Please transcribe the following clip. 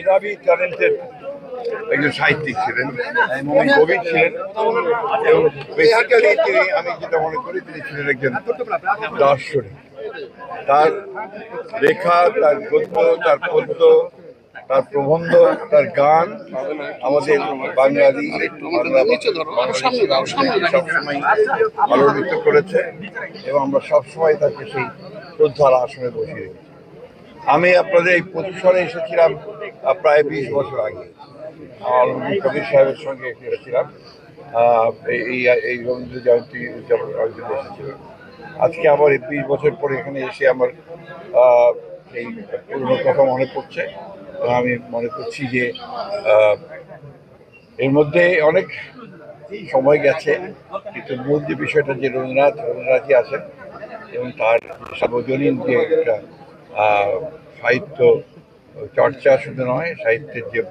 মেধাবী ট্যালেন্টেড একজন সাহিত্যিক ছিলেন, কবি ছিলেন এবং বেসিক্যালি তিনি, আমি যেটা মনে করি, তিনি ছিলেন একজন দার্শনিক। তার লেখা, তার গদ্য, তার পদ্য, তার প্রবন্ধ, তার গান আমাদের বাঙালি সবসময় আলোড়িত করেছে এবং আমরা সবসময় তাকে সেই শ্রদ্ধার আসনে বসিয়ে রেখেছি। আমি আপনাদের এই প্রতিষ্ঠানে এসেছিলাম প্রায় 20 বছর আগে, আলমগীর কবির সাহেবের সঙ্গে এসেছিলাম এই রবীন্দ্র জয়ন্তী উদযাপন করার জন্য এসেছিলাম। আজকে আবার 20 বছর পরে এখানে এসে আমার এই পুরনো কথা মনে পড়ছে এবং আমি মনে করছি যে এর মধ্যে অনেক সময় গেছে, কিন্তু মূল যে বিষয়টা, যে রবীন্দ্রনাথই আছেন এবং তার সার্বজনীন যে একটা সাহিত্য চর্চা শুধু নয়, সাহিত্যের যে